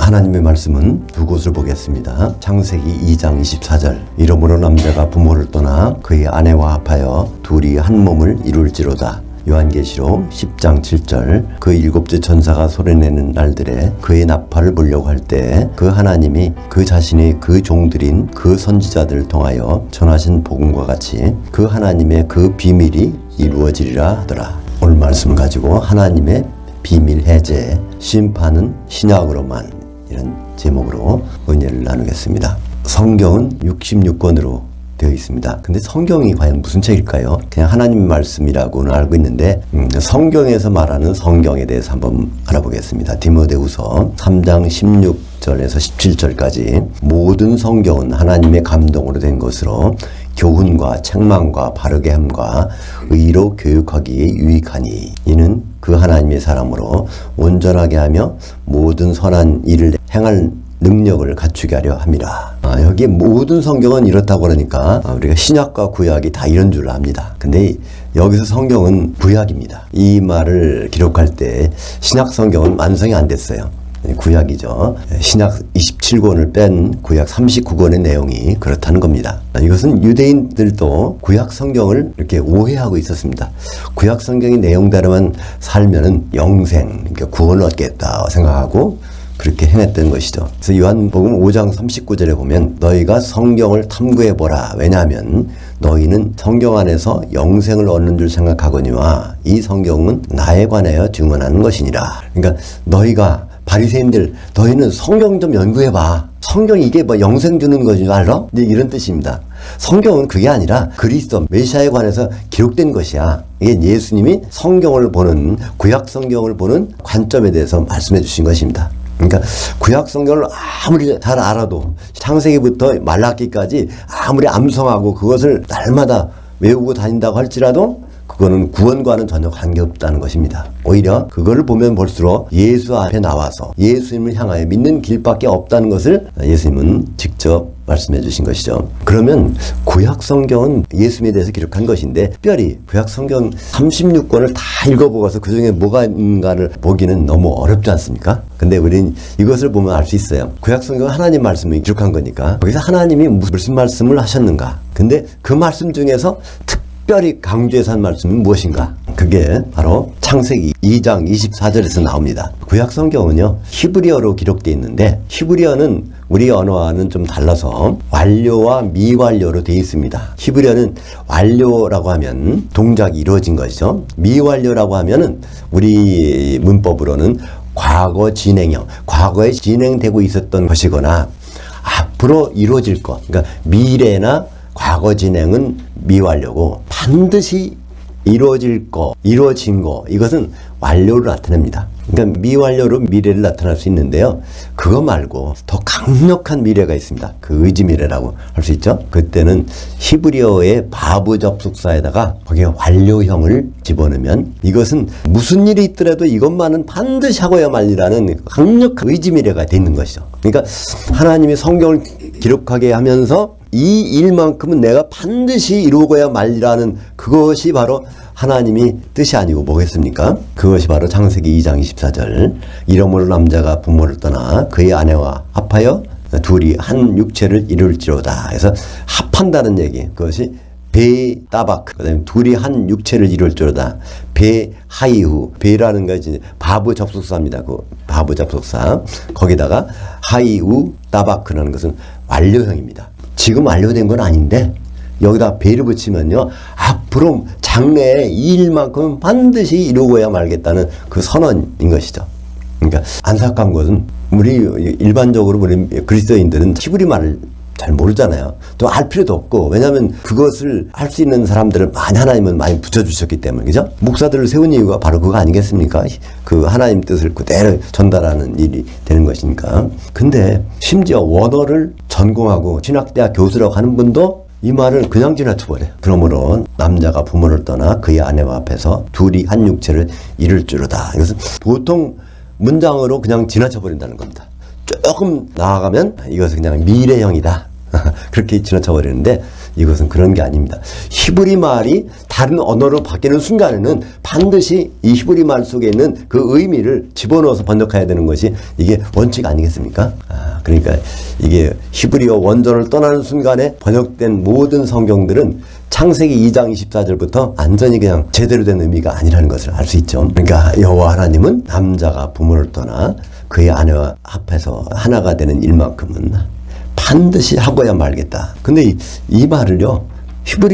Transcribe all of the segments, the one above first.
하나님의 말씀은 두 곳을 보겠습니다. 창세기 2장 24절 이러므로 남자가 부모를 떠나 그의 아내와 합하여 둘이 한 몸을 이룰지로다. 요한계시록 10장 7절 그 일곱째 천사가 소리내는 날들에 그의 나팔을 불려고 할 때 그 하나님이 그 자신이 그 종들인 그 선지자들을 통하여 전하신 복음과 같이 그 하나님의 그 비밀이 이루어지리라 하더라. 오늘 말씀을 가지고 하나님의 비밀 해제, 심판은 신약으로만, 이런 제목으로 은혜를 나누겠습니다. 성경은 66권으로 되어 있습니다. 근데 성경이 과연 무슨 책일까요? 그냥 하나님 말씀이라고는 알고 있는데 성경에서 말하는 성경에 대해서 한번 알아보겠습니다. 디모데후서 3장 16절에서 17절까지 모든 성경은 하나님의 감동으로 된 것으로 교훈과 책망과 바르게 함과 의로 교육하기에 유익하니 이는 그 하나님의 사람으로 온전하게 하며 모든 선한 일을 행할 능력을 갖추게 하려 함이라. 여기 모든 성경은 이렇다고 그러니까 우리가 신약과 구약이 다 이런 줄 압니다. 근데 여기서 성경은 구약입니다. 이 말을 기록할 때 신약 성경은 완성이 안 됐어요. 구약이죠. 신약 27권을 뺀 구약 39권의 내용이 그렇다는 겁니다. 이것은 유대인들도 구약 성경을 이렇게 오해하고 있었습니다. 구약 성경의 내용대로만 살면은 영생, 그러니까 구원을 얻겠다 생각하고 그렇게 행했던 것이죠. 그래서 요한복음 5장 39절에 보면 너희가 성경을 탐구해보라. 왜냐하면 너희는 성경 안에서 영생을 얻는 줄 생각하거니와 이 성경은 나에 관하여 증언하는 것이니라. 그러니까 너희가 바리새인들 너희는 성경 좀 연구해봐. 성경이 이게 뭐 영생 주는 것인 줄 알아? 이제 이런 뜻입니다. 성경은 그게 아니라 그리스도 메시아에 관해서 기록된 것이야. 이게 예수님이 성경을 보는, 구약 성경을 보는 관점에 대해서 말씀해 주신 것입니다. 그러니까 구약 성경을 아무리 잘 알아도 창세기부터 말라기까지 아무리 암송하고 그것을 날마다 외우고 다닌다고 할지라도 그거는 구원과는 전혀 관계없다는 것입니다. 오히려 그거를 보면 볼수록 예수 앞에 나와서 예수님을 향하여 믿는 길밖에 없다는 것을 예수님은 직접 말씀해 주신 것이죠. 그러면 구약 성경은 예수님에 대해서 기록한 것인데 특별히 구약 성경 36권을 다 읽어보고서 그중에 뭐가 있는가를 보기는 너무 어렵지 않습니까? 근데 우리는 이것을 보면 알 수 있어요. 구약 성경은 하나님 말씀을 기록한 거니까 거기서 하나님이 무슨 말씀을 하셨는가. 근데 그 말씀 중에서 특별히 강조해서 한 말씀은 무엇인가? 그게 바로 창세기 2장 24절에서 나옵니다. 구약 성경은요 히브리어로 기록되어 있는데 히브리어는 우리 언어와는 좀 달라서 완료와 미완료로 되어 있습니다. 히브리어는 완료라고 하면 동작이 이루어진 것이죠. 미완료라고 하면은 우리 문법으로는 과거 진행형, 과거에 진행되고 있었던 것이거나 앞으로 이루어질 것, 그러니까 미래나 과거 진행은 미완료고 반드시 이루어질 거, 이루어진 거, 이것은 완료를 나타냅니다. 그러니까 미완료로 미래를 나타낼 수 있는데요. 그거 말고 더 강력한 미래가 있습니다. 그 의지 미래라고 할 수 있죠. 그때는 히브리어의 바브 접속사에다가 거기에 완료형을 집어넣으면 이것은 무슨 일이 있더라도 이것만은 반드시 하고야 말리라는 강력한 의지 미래가 되는 것이죠. 그러니까 하나님이 성경을 기록하게 하면서 이 일만큼은 내가 반드시 이루어야 말리라는 그것이 바로 하나님이 뜻이 아니고 뭐겠습니까? 그것이 바로 창세기 2장 24절 이러므로 남자가 부모를 떠나 그의 아내와 합하여 둘이 한 육체를 이룰지로다. 그래서 합한다는 얘기, 그것이 베따박, 그다음에 둘이 한 육체를 이룰지로다. 베하이후, 베라는 것이 바브 접속사입니다. 그 바브 접속사 거기다가 하이우 따바크라는 것은 완료형입니다. 지금 완료된 건 아닌데 여기다 배를 붙이면요 앞으로 장래에 이 일만큼은 반드시 이루어야 말겠다는 그 선언인 것이죠. 그러니까 안타까운 것은 우리 일반적으로 우리 그리스도인들은 히브리 말을 잘 모르잖아요. 또 알 필요도 없고, 왜냐하면 그것을 할 수 있는 사람들을 하나님은 많이 붙여주셨기 때문에, 그죠? 목사들을 세운 이유가 바로 그거 아니겠습니까? 그 하나님 뜻을 그대로 전달하는 일이 되는 것이니까. 근데 심지어 원어를 전공하고 신학대학 교수라고 하는 분도 이 말을 그냥 지나쳐버려요. 그러므로 남자가 부모를 떠나 그의 아내와 합해서 둘이 한 육체를 이룰지로다. 이것은 보통 문장으로 그냥 지나쳐버린다는 겁니다. 조금 나아가면 이것은 그냥 미래형이다. 그렇게 지나쳐버리는데 이것은 그런 게 아닙니다. 히브리 말이 다른 언어로 바뀌는 순간에는 반드시 이 히브리 말 속에 있는 그 의미를 집어넣어서 번역해야 되는 것이 이게 원칙 아니겠습니까? 그러니까 이게 히브리어 원전을 떠나는 순간에 번역된 모든 성경들은 창세기 2장 24절부터 완전히 그냥 제대로 된 의미가 아니라는 것을 알 수 있죠. 그러니까 여호와 하나님은 남자가 부모를 떠나 그의 아내와 합해서 하나가 되는 일만큼은 반드시 하고야 말겠다. 근데 이 말을요,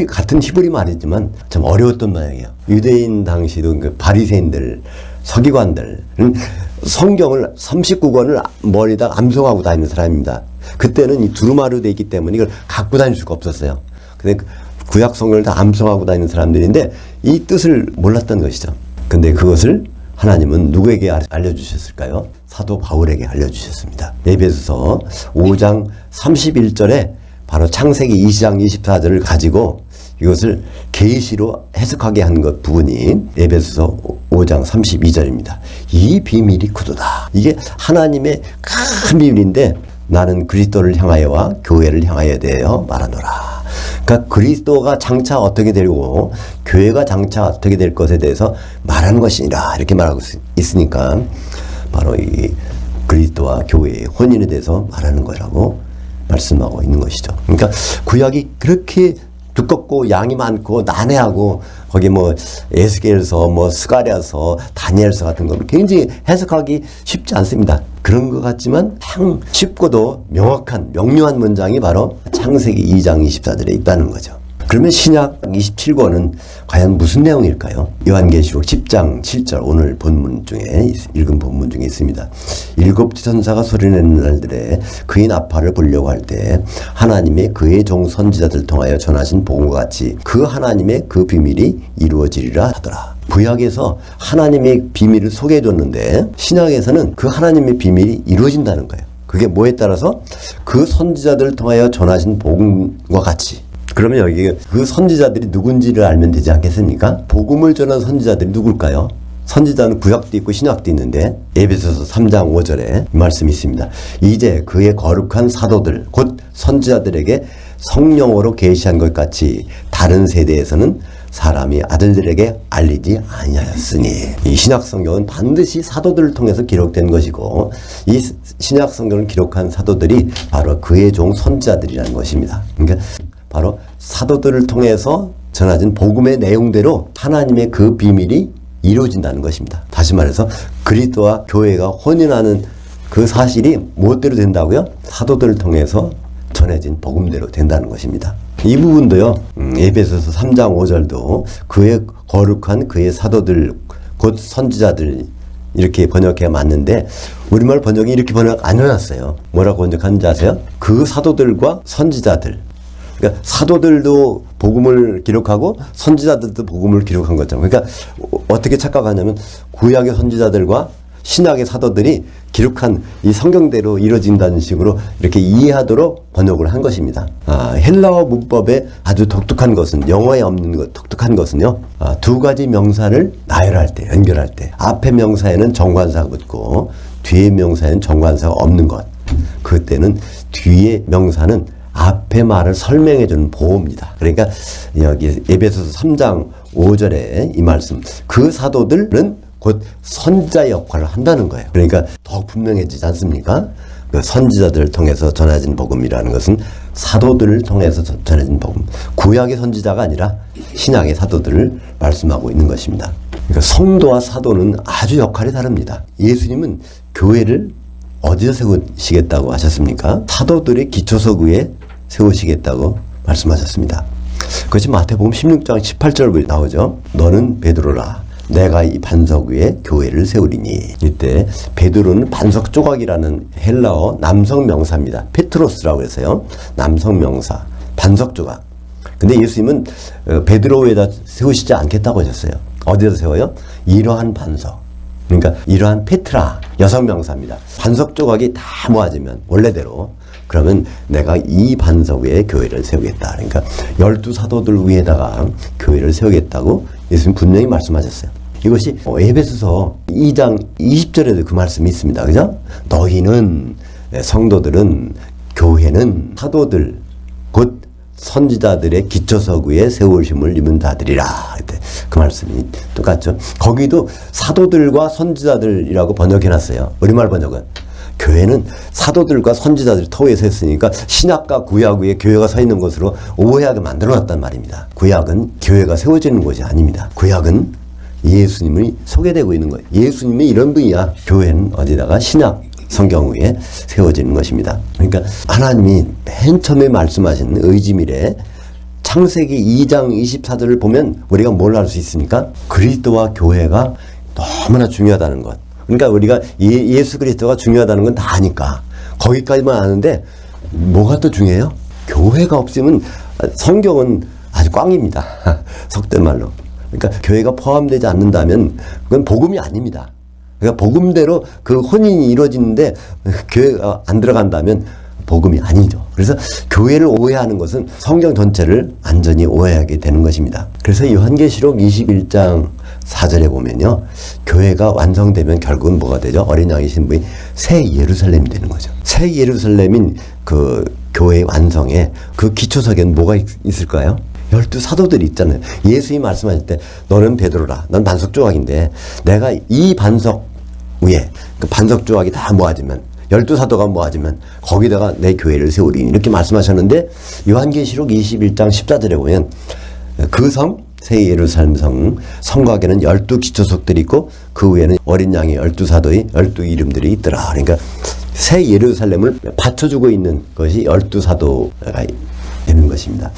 같은 히브리 말이지만 참 어려웠던 모양이에요. 유대인 당시도 그 바리새인들, 서기관들은 성경을 39권을 머리에다 암송하고 다니는 사람입니다. 그때는 이 두루마리로 되어 있기 때문에 이걸 갖고 다닐 수가 없었어요. 근데 구약 성경을 다 암송하고 다니는 사람들인데 이 뜻을 몰랐던 것이죠. 근데 그것을 하나님은 누구에게 알려주셨을까요? 사도 바울에게 알려주셨습니다. 에베소서 5장 31절에 바로 창세기 2장 24절을 가지고 이것을 계시로 해석하게 한 것 부분이 에베소서 5장 32절입니다. 이 비밀이 구도다. 이게 하나님의 큰 비밀인데 나는 그리스도를 향하여와 교회를 향하여 대하여 말하노라. 그러니까 그리스도가 장차 어떻게 되고 교회가 장차 어떻게 될 것에 대해서 말하는 것이니라 이렇게 말하고 있으니까 바로 이 그리스도와 교회의 혼인에 대해서 말하는 거라고 말씀하고 있는 것이죠. 그러니까 구약이 그렇게 두껍고 양이 많고 난해하고 거기 뭐 에스겔서 뭐 스가랴서 다니엘서 같은 거 굉장히 해석하기 쉽지 않습니다. 그런 것 같지만 참 쉽고도 명확한 명료한 문장이 바로 창세기 2장 24절에 있다는 거죠. 그러면 신약 27권은 과연 무슨 내용일까요? 요한계시록 10장 7절 오늘 본문 중에 읽은 본문 중에 있습니다. 일곱 천사가 소리내는 날들에 그의 나팔을 불려고 할 때 하나님의 그의 종 선지자들 통하여 전하신 복음과 같이 그 하나님의 그 비밀이 이루어지리라 하더라. 구약에서 하나님의 비밀을 소개해 줬는데 신약에서는 그 하나님의 비밀이 이루어진다는 거예요. 그게 뭐에 따라서 그 선지자들을 통하여 전하신 복음과 같이. 그러면 여기 그 선지자들이 누군지를 알면 되지 않겠습니까? 복음을 전한 선지자들이 누굴까요? 선지자는 구약도 있고 신약도 있는데 에베소서 3장 5절에 이 말씀이 있습니다. 이제 그의 거룩한 사도들 곧 선지자들에게 성령으로 계시한 것 같이 다른 세대에서는 사람이 아들들에게 알리지 아니하였으니 이 신약 성경은 반드시 사도들을 통해서 기록된 것이고 이 신약 성경을 기록한 사도들이 바로 그의 종 선지자들이라는 것입니다. 그러니까 바로 사도들을 통해서 전해진 복음의 내용대로 하나님의 그 비밀이 이루어진다는 것입니다. 다시 말해서 그리스도와 교회가 혼인하는 그 사실이 무엇대로 된다고요? 사도들을 통해서 전해진 복음대로 된다는 것입니다. 이 부분도요, 에베소서 3장 5절도 그의 거룩한 그의 사도들 곧 선지자들 이렇게 번역해야 맞는데 우리말 번역이 이렇게 번역 안 해놨어요. 뭐라고 번역하는지 아세요? 그 사도들과 선지자들. 그러니까 사도들도 복음을 기록하고 선지자들도 복음을 기록한 것처럼. 그러니까 어떻게 착각하냐면 구약의 선지자들과 신약의 사도들이 기록한 이 성경대로 이루어진다는 식으로 이렇게 이해하도록 번역을 한 것입니다. 헬라어 문법의 아주 독특한 것은 영어에 없는 것, 독특한 것은요. 두 가지 명사를 나열할 때, 연결할 때 앞에 명사에는 정관사가 붙고 뒤에 명사에는 정관사가 없는 것. 그때는 뒤에 명사는 앞에 말을 설명해주는 보호입니다. 그러니까 여기 에베소서 3장 5절에 이 말씀 그 사도들은 곧 선지자 역할을 한다는 거예요. 그러니까 더 분명해지지 않습니까? 그 선지자들을 통해서 전해진 복음이라는 것은 사도들을 통해서 전해진 복음. 구약의 선지자가 아니라 신약의 사도들을 말씀하고 있는 것입니다. 그러니까 성도와 사도는 아주 역할이 다릅니다. 예수님은 교회를 어디서 세우시겠다고 하셨습니까? 사도들의 기초석 위에 세우시겠다고 말씀하셨습니다. 그것이 마태복음 16장 18절에 나오죠. 너는 베드로라. 내가 이 반석 위에 교회를 세우리니. 이때 베드로는 반석 조각이라는 헬라어 남성 명사입니다. 페트로스라고 해서요. 남성 명사. 반석 조각. 근데 예수님은 베드로 위에다 세우시지 않겠다고 하셨어요. 어디에서 세워요? 이러한 반석. 그러니까 이러한 페트라 여성 명사입니다. 반석 조각이 다 모아지면 원래대로 그러면 내가 이 반석 위에 교회를 세우겠다. 그러니까 12사도들 위에다가 교회를 세우겠다고 예수님 분명히 말씀하셨어요. 이것이 에베소서 2장 20절에도 그 말씀이 있습니다. 그죠? 너희는 성도들은 교회는 사도들 곧 선지자들의 기초석 위에 세우심을 입은 자들이라. 그 말씀이 똑같죠. 거기도 사도들과 선지자들이라고 번역해놨어요. 우리말 번역은. 교회는 사도들과 선지자들이 터위에 서 있으니까 신약과 구약 위에 교회가 서 있는 것으로 오해하게 만들어놨단 말입니다. 구약은 교회가 세워지는 곳이 아닙니다. 구약은 예수님이 소개되고 있는 거예요. 예수님이 이런 분이야. 교회는 어디다가 신약 성경 위에 세워지는 것입니다. 그러니까 하나님이 맨 처음에 말씀하신 의지밀에 창세기 2장 24절을 보면 우리가 뭘 알 수 있습니까? 그리스도와 교회가 너무나 중요하다는 것. 그러니까 우리가 예수 그리스도가 중요하다는 건 다 아니까 거기까지만 아는데 뭐가 또 중요해요? 교회가 없으면 성경은 아주 꽝입니다. 속된 말로. 그러니까 교회가 포함되지 않는다면 그건 복음이 아닙니다. 그러니까 복음대로 그 혼인이 이루어지는데 교회가 안 들어간다면 복음이 아니죠. 그래서 교회를 오해하는 것은 성경 전체를 완전히 오해하게 되는 것입니다. 그래서 요한계시록 21장 4절에 보면요. 교회가 완성되면 결국은 뭐가 되죠? 어린 양의 신부이 새 예루살렘이 되는 거죠. 새 예루살렘인 그 교회의 완성에 그 기초석에는 뭐가 있을까요? 12 사도들이 있잖아요. 예수님이 말씀하실 때 너는 베드로라. 넌 반석 조각인데 내가 이 반석 위에 그 반석 조각이 다 모아지면 12 사도가 모아지면 거기다가 내 교회를 세우리니 이렇게 말씀하셨는데 요한계시록 21장 14절에 보면 그 성, 새 예루살렘 성곽에는 12 기초석들이 있고 그 위에는 어린 양의 12 사도의 12 이름들이 있더라. 그러니까 새 예루살렘을 받쳐주고 있는 것이 12 사도가 되는 것입니다.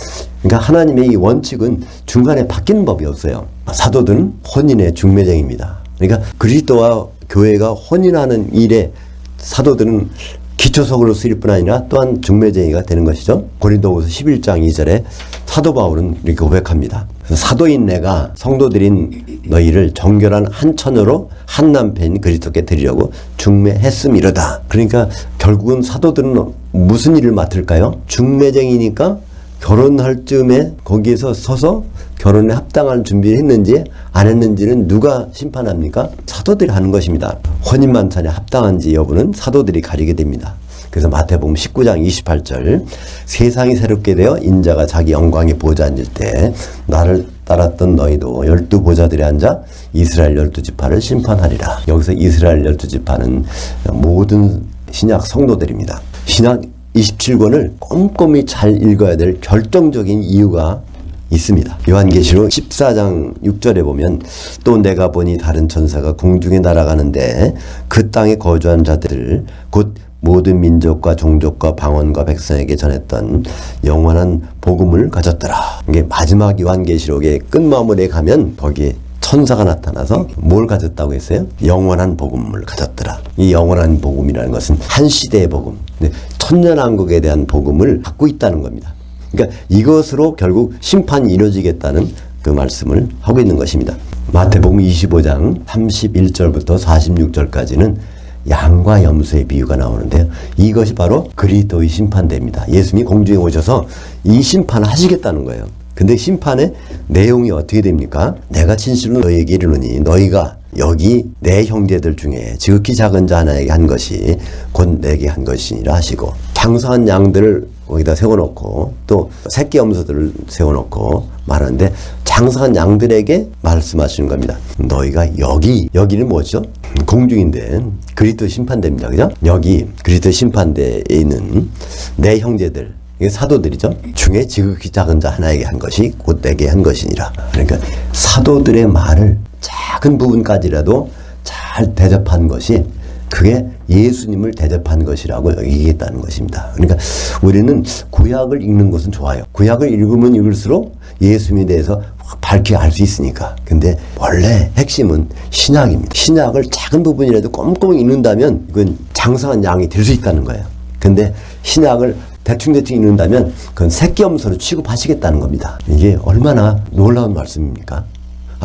그러니까 하나님의 이 원칙은 중간에 바뀌는 법이 없어요. 사도들은 혼인의 중매쟁입니다. 그러니까 그리스도와 교회가 혼인하는 일에 사도들은 기초석으로 쓰일 뿐 아니라 또한 중매쟁이가 되는 것이죠. 고린도후서 11장 2절에 사도 바울은 이렇게 고백합니다. 사도인 내가 성도들인 너희를 정결한 한 처녀로 한 남편인 그리스도께 드리려고 중매했음이로다. 그러니까 결국은 사도들은 무슨 일을 맡을까요? 중매쟁이니까 결혼할 즈음에 거기에서 서서 결혼에 합당한 준비를 했는지 안 했는지는 누가 심판합니까? 사도들이 하는 것입니다. 혼인만찬에 합당한지 여부는 사도들이 가리게 됩니다. 그래서 마태복음 19장 28절 세상이 새롭게 되어 인자가 자기 영광의 보좌에 앉을 때 나를 따랐던 너희도 12 보좌들에 앉아 이스라엘 12지파를 심판하리라. 여기서 이스라엘 12지파는 모든 신약 성도들입니다. 신약 27권을 꼼꼼히 잘 읽어야 될 결정적인 이유가 있습니다. 요한계시록 14장 6절에 보면 또 내가 보니 다른 천사가 공중에 날아가는데 그 땅에 거주한 자들 곧 모든 민족과 종족과 방언과 백성에게 전했던 영원한 복음을 가졌더라. 이게 마지막 요한계시록의 끝마무리에 가면 거기에 천사가 나타나서 뭘 가졌다고 했어요? 영원한 복음을 가졌더라. 이 영원한 복음이라는 것은 한 시대의 복음, 천년왕국에 대한 복음을 갖고 있다는 겁니다. 그러니까 이것으로 결국 심판이 이루어지겠다는 그 말씀을 하고 있는 것입니다. 마태복음 25장 31절부터 46절까지는 양과 염소의 비유가 나오는데요. 이것이 바로 그리스도의 심판대입니다. 예수님이 공중에 오셔서 이 심판을 하시겠다는 거예요. 근데 심판의 내용이 어떻게 됩니까? 내가 진실로 너희에게 이르노니 너희가 여기 내 형제들 중에 지극히 작은 자 하나에게 한 것이 곧 내게 한 것이니라 하시고 장사한 양들을 거기다 세워놓고 또 새끼 염소들을 세워놓고 말하는데 장사한 양들에게 말씀하시는 겁니다. 너희가 여기는 뭐죠? 공중인데 그리스도 심판대입니다. 그죠? 여기 그리스도 심판대에 있는 내 형제들 이게 사도들이죠. 중에 지극히 작은 자 하나에게 한 것이 곧 내게 한 것이니라. 그러니까 사도들의 말을 작은 부분까지라도 잘 대접한 것이 그게 예수님을 대접한 것이라고 여기겠다는 것입니다. 그러니까 우리는 구약을 읽는 것은 좋아요. 구약을 읽으면 읽을수록 예수님에 대해서 밝게 알 수 있으니까. 근데 원래 핵심은 신약입니다. 신약을 작은 부분이라도 꼼꼼히 읽는다면 그건 장성한 양이 될 수 있다는 거예요. 근데 신약을 대충 읽는다면 그건 새끼염소로 취급하시겠다는 겁니다. 이게 얼마나 놀라운 말씀입니까?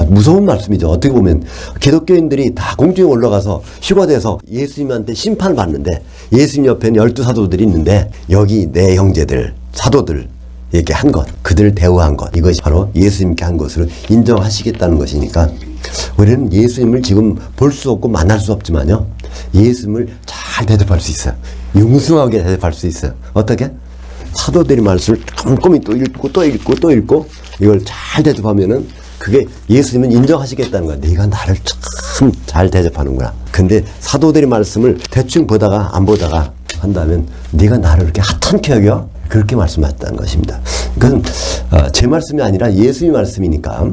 무서운 말씀이죠. 어떻게 보면 기독교인들이 다 공중에 올라가서 휴거돼서 예수님한테 심판을 받는데 예수님 옆에는 12 사도들이 있는데 여기 내 형제들 사도들에게 한 것, 그들을 대우한 것, 이것이 바로 예수님께 한 것으로 인정하시겠다는 것이니까 우리는 예수님을 지금 볼 수 없고 만날 수 없지만요 예수님을 잘 대접할 수 있어요. 융숭하게 대접할 수 있어요. 어떻게? 사도들의 말씀을 꼼꼼히 또 읽고 또 읽고 또 읽고 이걸 잘 대접하면은 그게 예수님은 인정하시겠다는 거야. 네가 나를 참 잘 대접하는구나. 근데 사도들의 말씀을 대충 보다가 안 보다가 한다면 네가 나를 이렇게 하찮게 여겨? 그렇게 말씀하셨다는 것입니다. 그건 제 말씀이 아니라 예수님 말씀이니까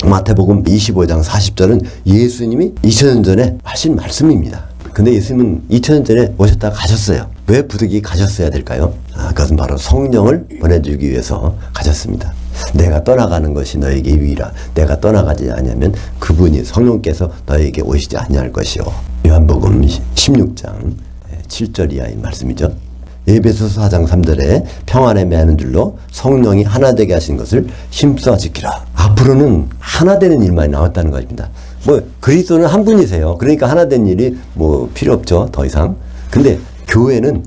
마태복음 25장 40절은 예수님이 2000년 전에 하신 말씀입니다. 근데 예수님은 2000년 전에 오셨다가 가셨어요. 왜 부득이 가셨어야 될까요? 그것은 바로 성령을 보내주기 위해서 가셨습니다. 내가 떠나가는 것이 너에게 유의라. 내가 떠나가지 않으면 그분이 성령께서 너에게 오시지 아니할 것이요. 요한복음 16장 7절 이하의 말씀이죠. 에베소서 4장 3절에 평안에 매하는 줄로 성령이 하나 되게 하신 것을 힘써 지키라. 앞으로는 하나 되는 일만이 남았다는 것입니다. 그리스도는 한 분이세요. 그러니까 하나 된 일이 필요 없죠. 더 이상. 근데 교회는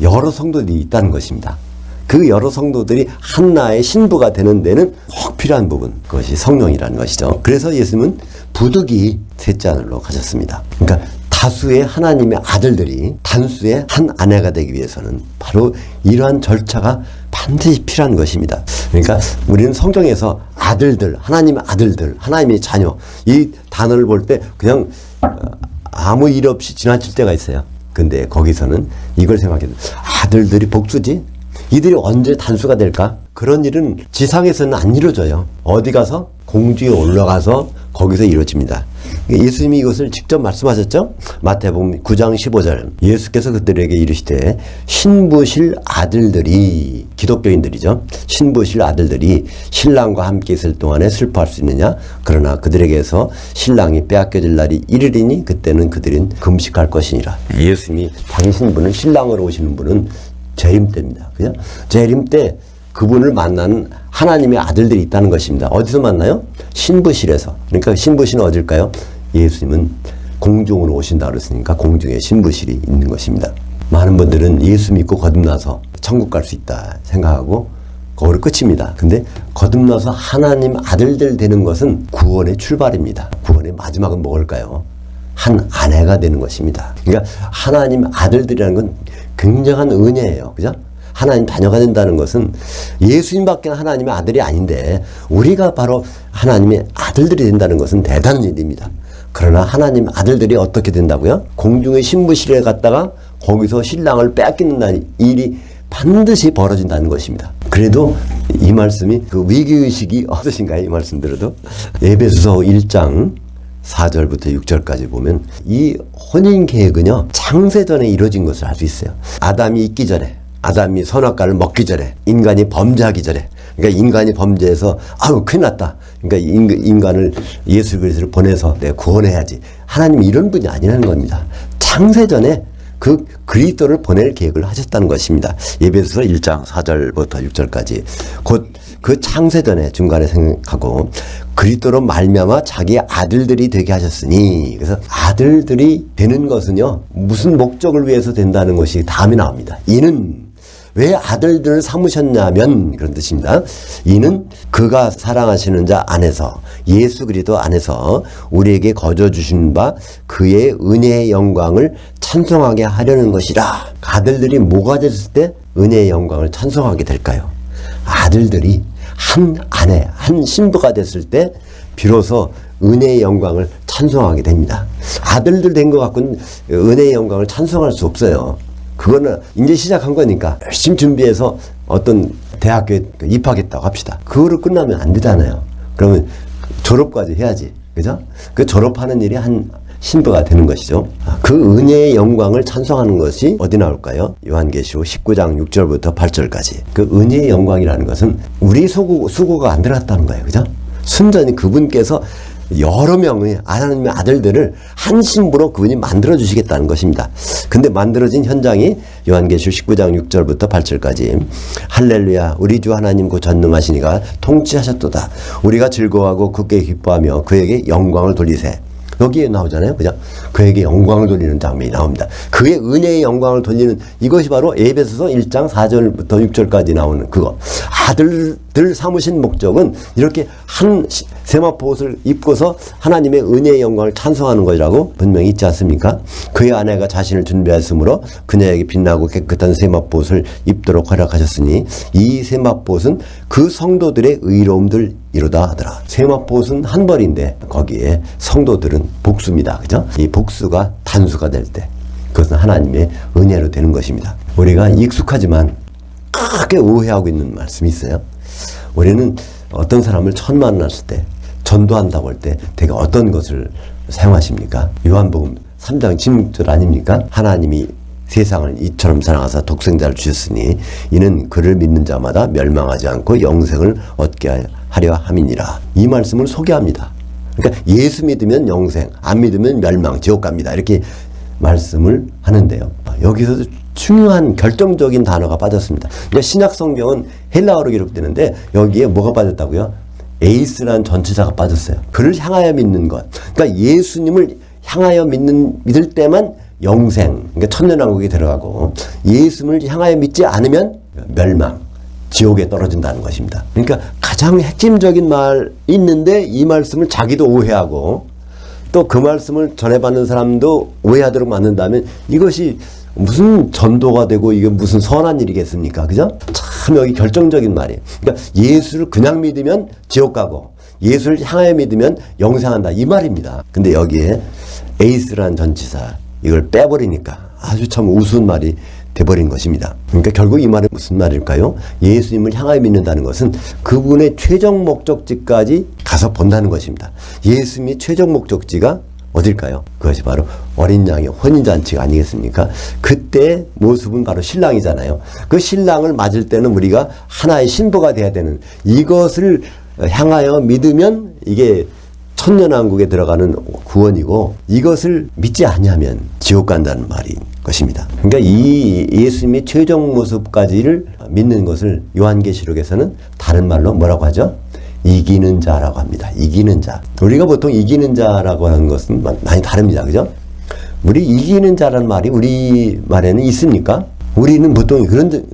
여러 성도들이 있다는 것입니다. 그 여러 성도들이 하나의 신부가 되는 데는 꼭 필요한 부분, 그것이 성령이라는 것이죠. 그래서 예수님은 부득이 셋째 하늘로 가셨습니다. 그러니까 다수의 하나님의 아들들이 단수의 한 아내가 되기 위해서는 바로 이러한 절차가 반드시 필요한 것입니다. 그러니까 우리는 성경에서 아들들, 하나님의 아들들, 하나님의 자녀 이 단어를 볼 때 그냥 아무 일 없이 지나칠 때가 있어요. 근데 거기서는 이걸 생각해도 아들들이 복수지? 이들이 언제 단수가 될까? 그런 일은 지상에서는 안 이루어져요. 어디 가서? 공주에 올라가서 거기서 이루어집니다. 예수님이 이것을 직접 말씀하셨죠? 마태복음 9장 15절 예수께서 그들에게 이르시되 신부실 아들들이 기독교인들이죠. 신부실 아들들이 신랑과 함께 있을 동안에 슬퍼할 수 있느냐? 그러나 그들에게서 신랑이 빼앗겨질 날이 이르리니 그때는 그들은 금식할 것이니라. 예수님이 당신 분은 신랑으로 오시는 분은 재림 때입니다. 그죠? 재림 때 그분을 만나는 하나님의 아들들이 있다는 것입니다. 어디서 만나요? 신부실에서. 그러니까 신부실은 어딜까요? 예수님은 공중으로 오신다 그랬으니까 공중에 신부실이 있는 것입니다. 많은 분들은 예수 믿고 거듭나서 천국 갈 수 있다 생각하고 거기로 끝입니다. 근데 거듭나서 하나님 아들들 되는 것은 구원의 출발입니다. 구원의 마지막은 뭘까요? 한 아내가 되는 것입니다. 그러니까 하나님 아들들이라는 건 굉장한 은혜예요. 그죠? 하나님 자녀가 된다는 것은 예수님밖에 하나님의 아들이 아닌데 우리가 바로 하나님의 아들들이 된다는 것은 대단한 일입니다. 그러나 하나님 아들들이 어떻게 된다고요? 공중의 신부실에 갔다가 거기서 신랑을 빼앗기는 일이 반드시 벌어진다는 것입니다. 그래도 이 말씀이 그 위기의식이 어떠신가요? 이 말씀 들어도 에베소서 1장 4절부터 6절까지 보면 이 혼인 계획은요 창세전에 이루어진 것을 알 수 있어요. 아담이 있기 전에, 아담이 선악과를 먹기 전에, 인간이 범죄하기 전에, 그러니까 인간이 범죄해서 아유 큰일 났다. 그러니까 인간을 예수 그리스도를 보내서 내가 구원해야지. 하나님이 이런 분이 아니라는 겁니다. 창세전에 그 그리스도를 보낼 계획을 하셨다는 것입니다. 에베소서 1장 4절부터 6절까지 곧 그 창세전에 중간에 생각하고 그리스도로 말미암아 자기 아들들이 되게 하셨으니, 그래서 아들들이 되는 것은요 무슨 목적을 위해서 된다는 것이 다음에 나옵니다. 이는 왜 아들들을 삼으셨냐면 그런 뜻입니다. 이는 그가 사랑하시는 자 안에서 예수 그리스도 안에서 우리에게 거저 주신 바 그의 은혜의 영광을 찬송하게 하려는 것이라. 아들들이 뭐가 됐을 때 은혜의 영광을 찬송하게 될까요? 아들들이 한 아내, 한 신부가 됐을 때 비로소 은혜의 영광을 찬송하게 됩니다. 아들들 된 것 갖고는 은혜의 영광을 찬송할 수 없어요. 그거는 이제 시작한 거니까 열심히 준비해서 어떤 대학교에 입학했다고 합시다. 그거로 끝나면 안 되잖아요. 그러면 졸업까지 해야지. 그죠? 그 졸업하는 일이 한 신부가 되는 것이죠. 그 은혜의 영광을 찬송하는 것이 어디 나올까요? 요한계시록 19장 6절부터 8절까지. 그 은혜의 영광이라는 것은 우리 수고가 안 들어갔다는 거예요. 그죠? 순전히 그분께서 여러 명의 하나님의 아들들을 한 신부로 그분이 만들어 주시겠다는 것입니다. 근데 만들어진 현장이 요한계시록 19장 6절부터 8절까지 할렐루야 우리 주 하나님 그 전능하시니가 통치하셨도다. 우리가 즐거워하고 굳게 기뻐하며 그에게 영광을 돌리세. 여기에 나오잖아요. 그죠? 그에게 영광을 돌리는 장면이 나옵니다. 그의 은혜의 영광을 돌리는 이것이 바로 에베소서 1장 4절부터 6절까지 나오는 그거. 아들들 삼으신 목적은 이렇게 한 세마포 옷을 입고서 하나님의 은혜의 영광을 찬송하는 것이라고 분명히 있지 않습니까? 그의 아내가 자신을 준비하였으므로 그녀에게 빛나고 깨끗한 세마포 옷을 입도록 허락하셨으니 이 세마포 옷은 그 성도들의 의로움들 이루다 하더라. 세마포 옷은 한 벌인데 거기에 성도들은 복수입니다. 그죠? 이 복수가 단수가 될 때 그것은 하나님의 은혜로 되는 것입니다. 우리가 익숙하지만 크게 오해하고 있는 말씀이 있어요. 우리는 어떤 사람을 처음 만났을 때 전도한다고 할 때 되게 어떤 것을 사용하십니까? 요한복음 3장 16절 아닙니까? 하나님이 세상을 이처럼 사랑하사 독생자를 주셨으니 이는 그를 믿는 자마다 멸망하지 않고 영생을 얻게 하려 함이니라. 이 말씀을 소개합니다. 그러니까 예수 믿으면 영생, 안 믿으면 멸망, 지옥 갑니다. 이렇게 말씀을 하는데요. 여기서도 중요한 결정적인 단어가 빠졌습니다. 그러니까 신약 성경은 헬라어로 기록되는데 여기에 뭐가 빠졌다고요? 에이스라는 전치사가 빠졌어요. 그를 향하여 믿는 것. 그러니까 예수님을 향하여 믿을 때만 영생, 그러니까 천년왕국에 들어가고 예수님을 향하여 믿지 않으면 멸망, 지옥에 떨어진다는 것입니다. 그러니까 가장 핵심적인 말이 있는데 이 말씀을 자기도 오해하고 또 그 말씀을 전해받는 사람도 오해하도록 만든다면 이것이 무슨 전도가 되고 이게 무슨 선한 일이겠습니까? 그죠? 참 여기 결정적인 말이에요. 그러니까 예수를 그냥 믿으면 지옥 가고 예수를 향하여 믿으면 영생한다 이 말입니다. 근데 여기에 에이스라는 전치사 이걸 빼버리니까 아주 참 우스운 말이 돼버린 것입니다. 그러니까 결국 이 말은 무슨 말일까요? 예수님을 향하여 믿는다는 것은 그분의 최종 목적지까지 가서 본다는 것입니다. 예수님의 최종 목적지가 어딜까요? 그것이 바로 어린 양의 혼인잔치가 아니겠습니까? 그때의 모습은 바로 신랑이잖아요. 그 신랑을 맞을 때는 우리가 하나의 신부가 돼야 되는 이것을 향하여 믿으면 이게 천년왕국에 들어가는 구원이고 이것을 믿지 않으면 지옥 간다는 말인 것입니다. 그러니까 이 예수님의 최종 모습까지를 믿는 것을 요한계시록에서는 다른 말로 뭐라고 하죠? 이기는 자라고 합니다. 이기는 자. 우리가 보통 이기는 자라고 하는 것은 많이 다릅니다. 그죠? 우리 이기는 자라는 말이 우리 말에는 있습니까? 우리는 보통 그런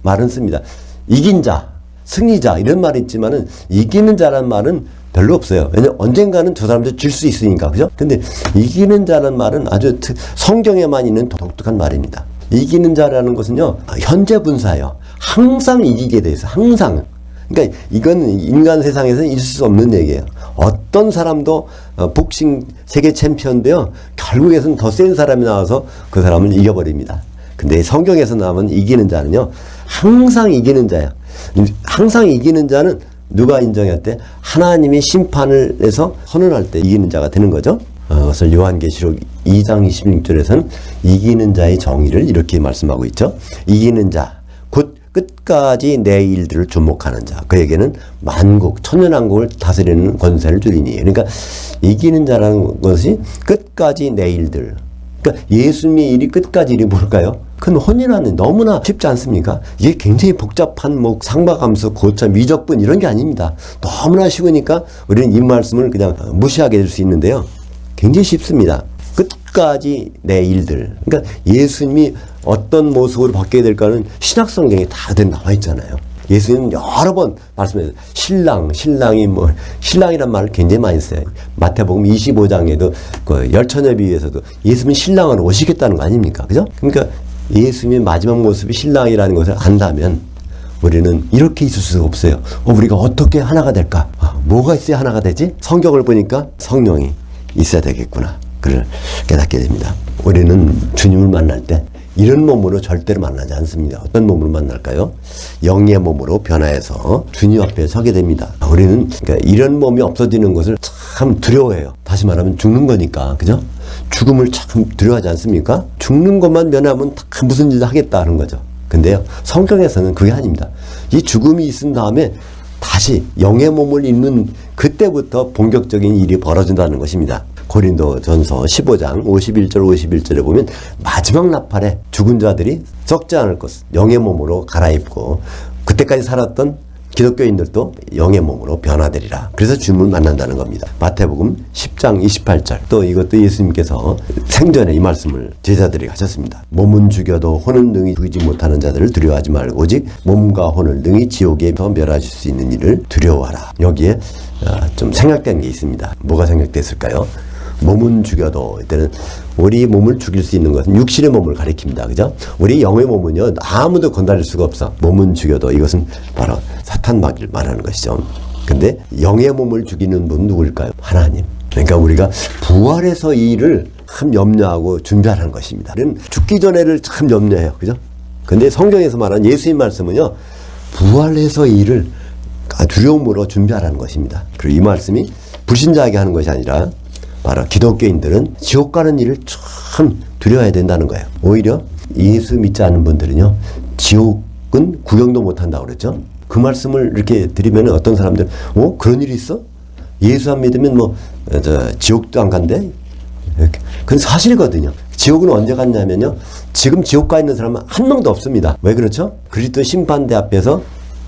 말은 씁니다. 이긴 자, 승리자 이런 말이 있지만은 이기는 자라는 말은 별로 없어요. 왜냐면 언젠가는 저 사람들 질 수 있으니까. 그죠? 근데 이기는 자라는 말은 아주 성경에만 있는 독특한 말입니다. 이기는 자라는 것은요. 현재 분사예요. 항상 이기게 돼 있어요. 항상. 그러니까 이건 인간 세상에서는 있을 수 없는 얘기예요. 어떤 사람도 복싱 세계 챔피언인데요. 결국에는 더 센 사람이 나와서 그 사람을 이겨버립니다. 근데 성경에서 나오는 이기는 자는요. 항상 이기는 자예요. 항상 이기는 자는 누가 인정할 때 하나님이 심판을 해서 선언할 때 이기는 자가 되는 거죠. 그래서 요한계시록 2장 26절에서는 이기는 자의 정의를 이렇게 말씀하고 있죠. 이기는 자, 곧 끝까지 내 일들을 주목하는 자. 그에게는 만국, 천년왕국을 다스리는 권세를 주리니. 그러니까 이기는 자라는 것이 끝까지 내 일들. 그러니까 예수님의 일이 끝까지 일이 뭘까요? 큰 혼이라는 너무나 쉽지 않습니까? 이게 굉장히 복잡한 뭐 상박함수, 고참, 미적분 이런 게 아닙니다. 너무나 쉬우니까 우리는 이 말씀을 그냥 무시하게 될 수 있는데요. 굉장히 쉽습니다. 끝까지 내 일들. 그러니까 예수님이 어떤 모습으로 바뀌게 될까는 신약 성경에 다 나와 있잖아요. 예수님은 여러 번 말씀해요. 신랑이 뭐, 신랑이란 말을 굉장히 많이 써요. 마태복음 25장에도 그 열처녀 비유에서도 예수님은 신랑으로 오시겠다는 거 아닙니까? 그죠? 그러니까 예수님의 마지막 모습이 신랑이라는 것을 안다면 우리는 이렇게 있을 수가 없어요. 우리가 어떻게 하나가 될까? 뭐가 있어야 하나가 되지? 성경을 보니까 성령이 있어야 되겠구나. 그걸 깨닫게 됩니다. 우리는 주님을 만날 때 이런 몸으로 절대로 만나지 않습니다. 어떤 몸으로 만날까요? 영의 몸으로 변화해서 주님 앞에 서게 됩니다. 우리는 그러니까 이런 몸이 없어지는 것을 참 두려워해요. 다시 말하면 죽는 거니까. 그죠? 죽음을 참 두려워하지 않습니까? 죽는 것만 면하면 다 무슨 일을 하겠다는 거죠. 근데요, 성경에서는 그게 아닙니다. 이 죽음이 있은 다음에 다시 영의 몸을 입는 그때부터 본격적인 일이 벌어진다는 것입니다. 고린도전서 15장 51절에 보면 마지막 나팔에 죽은 자들이 썩지 않을 것, 영의 몸으로 갈아입고 그때까지 살았던 기독교인들도 영의 몸으로 변화되리라. 그래서 주님을 만난다는 겁니다. 마태복음 10장 28절. 또 이것도 예수님께서 생전에 이 말씀을 제자들에게 하셨습니다. 몸은 죽여도 혼은 능히 죽이지 못하는 자들을 두려워하지 말고 오직 몸과 혼을 능히 지옥에 더 멸하실 수 있는 일을 두려워하라. 여기에 좀 생략된 게 있습니다. 뭐가 생략됐을까요? 몸은 죽여도 이때는 우리 몸을 죽일 수 있는 것은 육신의 몸을 가리킵니다. 그죠? 우리 영의 몸은요 아무도 건드릴 수가 없어. 몸은 죽여도 이것은 바로 사탄 마귀를 말하는 것이죠. 근데 영의 몸을 죽이는 분은 누구일까요? 하나님. 그러니까 우리가 부활해서 이 일을 참 염려하고 준비하라는 것입니다. 우리는 죽기 전에를 참 염려해요. 그죠? 근데 성경에서 말하는 예수님 말씀은요 부활해서 이 일을 두려움으로 준비하라는 것입니다. 그리고 이 말씀이 불신자에게 하는 것이 아니라 바로 기독교인들은 지옥 가는 일을 참 두려워해야 된다는 거예요. 오히려 예수 믿지 않는 분들은요 지옥은 구경도 못한다고 그랬죠. 그 말씀을 이렇게 드리면 어떤 사람들 그런 일이 있어? 예수 안 믿으면 지옥도 안 간대? 그건 사실이거든요. 지옥은 언제 갔냐면요 지금 지옥 가 있는 사람은 한 명도 없습니다. 왜 그렇죠? 그리스도 심판대 앞에서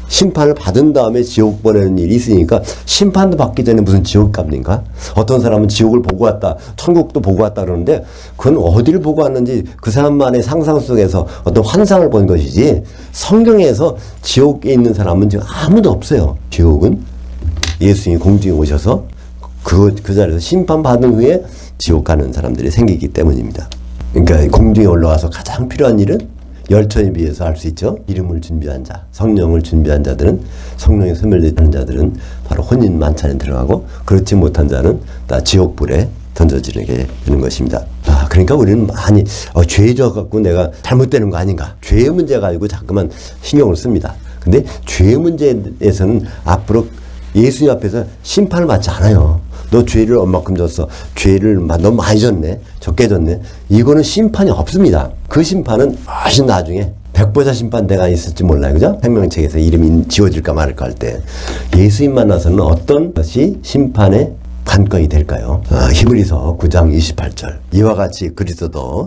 심판을 받은 다음에 지옥 보내는 일이 있으니까 심판도 받기 전에 무슨 지옥 갑니까? 어떤 사람은 지옥을 보고 왔다, 천국도 보고 왔다 그러는데 그건 어디를 보고 왔는지 그 사람만의 상상 속에서 어떤 환상을 본 것이지 성경에서 지옥에 있는 사람은 지금 아무도 없어요. 지옥은 예수님이 공중에 오셔서 그 자리에서 심판받은 후에 지옥 가는 사람들이 생기기 때문입니다. 그러니까 공중에 올라와서 가장 필요한 일은 열천에 비해서 할 수 있죠. 이름을 준비한 자, 성령을 준비한 자들은 성령에 소멸되는 자들은 바로 혼인 만찬에 들어가고 그렇지 못한 자는 다 지옥불에 던져지게 되는 것입니다. 그러니까 우리는 많이 죄 져갖고 내가 잘못되는 거 아닌가. 죄의 문제 가지고 자꾸만 신경을 씁니다. 근데 죄의 문제에서는 앞으로 예수님 앞에서 심판을 받지 않아요. 너 죄를 얼마큼 졌어. 죄를 너 많이 졌네. 적게 졌네. 이거는 심판이 없습니다. 그 심판은 훨씬 나중에 백보자 심판대가 있을지 몰라요. 그죠? 생명책에서 이름이 지워질까 말까 할 때 예수님 만나서는 어떤 것이 심판의 관건이 될까요? 히브리서 9장 28절. 이와 같이 그리스도도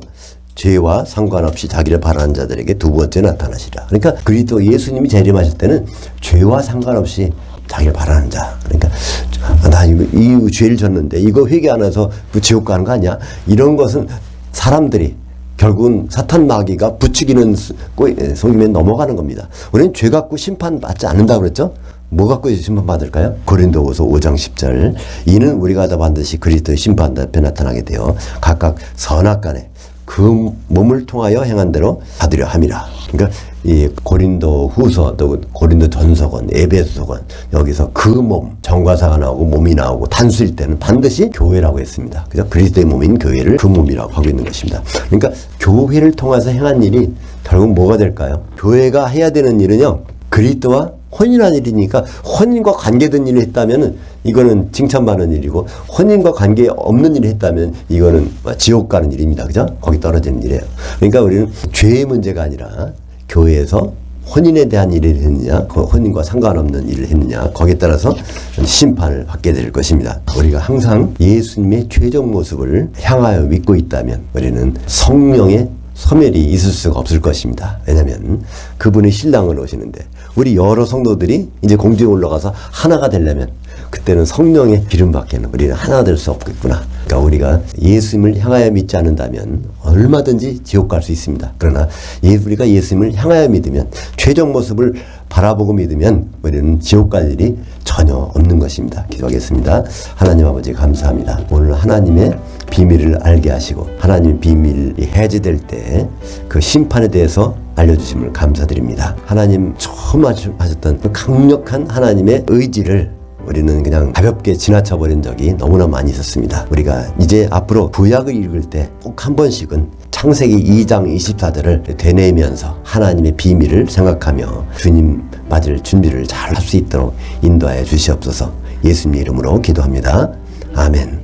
죄와 상관없이 자기를 바라는 자들에게 두 번째 나타나시라. 그러니까 그리스도 예수님이 재림하실 때는 죄와 상관없이 자기를 바라는 자. 그러니까 나 이 죄를 졌는데 이거 회개 안 해서 그 지옥 가는 거 아니야? 이런 것은 사람들이 결국은 사탄 마귀가 부추기는 속임에 넘어가는 겁니다. 우리는 죄 갖고 심판 받지 않는다고 그랬죠? 뭐 갖고 심판 받을까요? 고린도후서 5장 10절. 이는 우리가 다 반드시 그리스도의 심판 앞에 나타나게 되어 각각 선악간에 그 몸을 통하여 행한 대로 받으려 함이라. 그러니까 이 고린도후서 또 고린도전서건 에베소서건 여기서 그 몸 정과사가 나오고 몸이 나오고 단수일 때는 반드시 교회라고 했습니다. 그죠? 그리스도의 몸인 교회를 그 몸이라고 하고 있는 것입니다. 그러니까 교회를 통해서 행한 일이 결국 뭐가 될까요? 교회가 해야 되는 일은요 그리스도와 혼인한 일이니까 혼인과 관계된 일을 했다면은 이거는 칭찬받는 일이고 혼인과 관계 없는 일을 했다면 이거는 지옥 가는 일입니다. 그죠? 거기 떨어지는 일이에요. 그러니까 우리는 죄의 문제가 아니라 교회에서 혼인에 대한 일을 했느냐, 그 혼인과 상관없는 일을 했느냐, 거기에 따라서 심판을 받게 될 것입니다. 우리가 항상 예수님의 최종 모습을 향하여 믿고 있다면 우리는 성령의 소멸이 있을 수가 없을 것입니다. 왜냐하면 그분이 신랑을 오시는데 우리 여러 성도들이 이제 공중에 올라가서 하나가 되려면 그때는 성령의 기름밖에는 우리는 하나 될 수 없겠구나. 그러니까 우리가 예수님을 향하여 믿지 않는다면 얼마든지 지옥 갈 수 있습니다. 그러나 우리가 예수님을 향하여 믿으면 최종 모습을 바라보고 믿으면 우리는 지옥 갈 일이 전혀 없는 것입니다. 기도하겠습니다. 하나님 아버지 감사합니다. 오늘 하나님의 비밀을 알게 하시고 하나님의 비밀이 해제될 때 그 심판에 대해서 알려주심을 감사드립니다. 하나님 처음 하셨던 그 강력한 하나님의 의지를 우리는 그냥 가볍게 지나쳐버린 적이 너무나 많이 있었습니다. 우리가 이제 앞으로 구약을 읽을 때 꼭 한 번씩은 창세기 2장 24절을 되뇌면서 하나님의 비밀을 생각하며 주님 맞을 준비를 잘 할 수 있도록 인도하여 주시옵소서. 예수님 이름으로 기도합니다. 아멘.